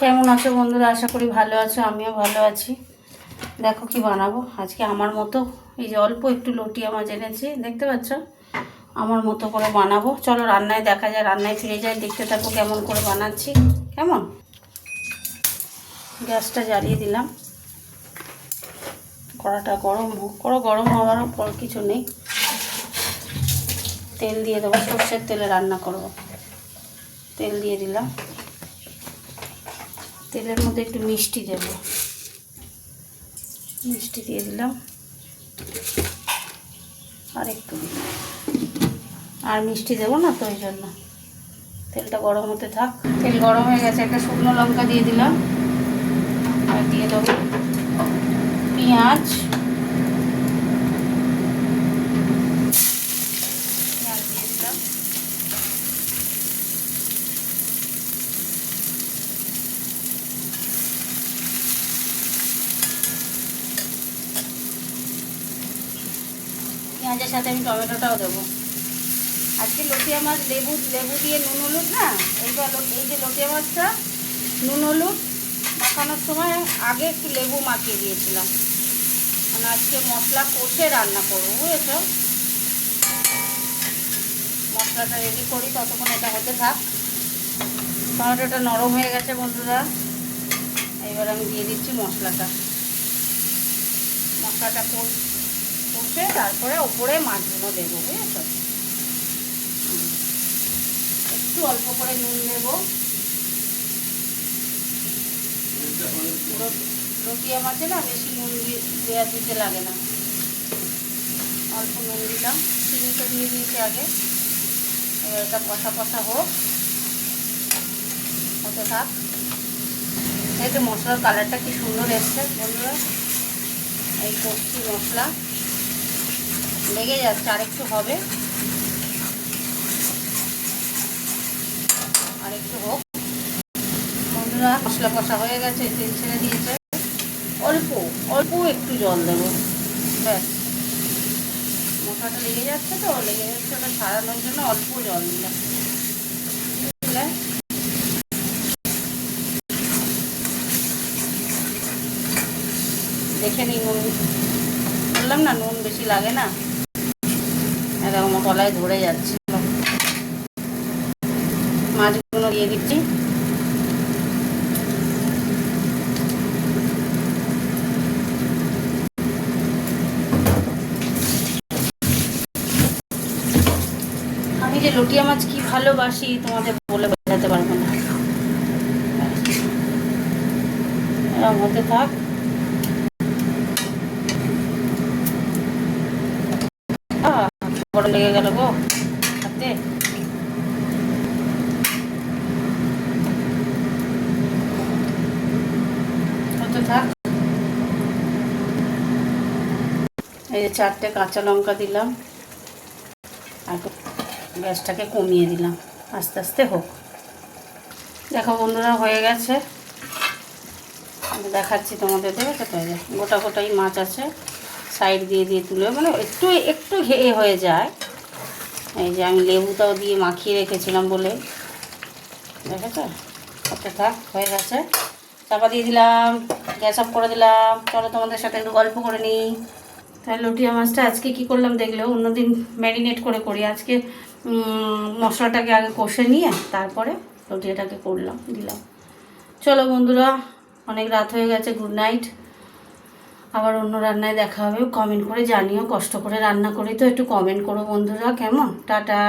কেমন আছো বন্ধুরা? আশা করি ভালো আছো, আমিও ভালো আছি। দেখো কি বানাবো আজকে আমার মতো। এই যে অল্প একটু লটিয়া মাছ এনেছি, দেখতে পাচ্ছ, আমার মতো করে বানাবো। চলো রান্নায় দেখা যায়, রান্নায় ফিরে যাই, দেখতে থাকো কেমন করে বানাচ্ছি। কেমন? গ্যাসটা জ্বালিয়ে দিলাম, কড়াটা গরম হোক। গরম হওয়ার পর কিছু নেই, তেল দিয়ে দেবো। সর্ষের তেলে রান্না করব। তেল দিয়ে দিলাম, তেলের মধ্যে একটু মিষ্টি দেব, মিষ্টি দিয়ে দিলাম, আর একটু দিলাম। আর মিষ্টি দেবো না তো, ওই জন্য তেলটা গরম হতে থাক। তেল গরম হয়ে গেছে, একটা শুকনো লঙ্কা দিয়ে দিলাম, আর দিয়ে দেবো পেঁয়াজ। পেঁয়াজ দিয়ে দিলাম, পেঁয়াজের সাথে আমি টমেটোটাও দেবো। আজকে লটিয়া মাছ লেবু দিয়ে নুন হলুদ না, এইবার এই যে লটিয়া মাছটা নুন হলুদ মাখানোর সময় আগে একটু লেবু মাখিয়ে দিয়েছিলাম। মানে আজকে মশলা কষে রান্না করবো, বুঝেছ? মশলাটা রেডি করি, ততক্ষণ এটা হতে থাক। টমেটোটা নরম হয়ে গেছে বন্ধুরা, এবার আমি দিয়ে দিচ্ছি মশলাটা। মশলাটা কষে তারপরে ওপরে মাছগুলো দেবো, বুঝেছ? একটু অল্প করে নুন দেবো। লটিয়া মাছে না বেশি নুন দেওয়া দিতে লাগে না, অল্প নুন দিলাম। চিনিটা দিয়ে দিয়েছি আগে। এবার এটা কষা কষা হোক, হতে থাক। এই তো মশলার কালারটা কি সুন্দর এসছে বন্ধুরা। এই কষছি মশলা, লেগে যাচ্ছে, আর একটু হবে, আর একটু হোক বন্ধুরা। মশলা কষা হয়ে গেছে, তেল ছেড়ে দিয়েছে। অল্প অল্প একটু জল দেবো, ব্যাস। মশলাটা লেগে যাচ্ছে, ওটা সারানোর জন্য অল্প জল দিলাম। দেখে নিই, নুন বললাম না, নুন বেশি লাগে না। এরকম আমার গলায় ধরে যাচ্ছে। মাছগুলো দিয়ে দিচ্ছি। আমি যে লটিয়া মাছ কি ভালোবাসি তোমাদের বলে বোঝাতে পারবো না। এরকম হতে থাক। বড় লেগে গেল গো হাতে। হতে থাক। এই যে 4টে কাঁচা লঙ্কা দিলাম, আর গ্যাসটাকে কমিয়ে দিলাম, আস্তে আস্তে হোক। দেখো বন্ধুরা হয়ে গেছে, আমি দেখাচ্ছি তোমাদের। দেখেছো তো, গোটা গোটাই মাছ আছে, সাইড দিয়ে দিয়ে তুলে, মানে একটু একটু ঘেয়ে হয়ে যায়। এই যে আমি লেবুটাও দিয়ে মাখিয়ে রেখেছিলাম বলে, দেখেছো? হতে থাক, হয়ে গেছে। চাপা দিয়ে দিলাম, গ্যাস অফ করে দিলাম। চলো তোমাদের সাথে একটু গল্প করে নিই। তাহলে লটিয়া মাছটা আজকে কি করলাম দেখলেও, অন্যদিন ম্যারিনেট করে করি, আজকে মশলাটাকে আগে কষে নিয়ে তারপরে লটিয়াটাকে দিলাম। চলো বন্ধুরা, অনেক রাত হয়ে গেছে, গুড নাইট। আবার অন্য রান্নায় দেখা হবে। কমেন্ট করে জানিও, কষ্ট করে রান্না করি তো, একটু কমেন্ট করো বন্ধুরা, কেমন? টাটা।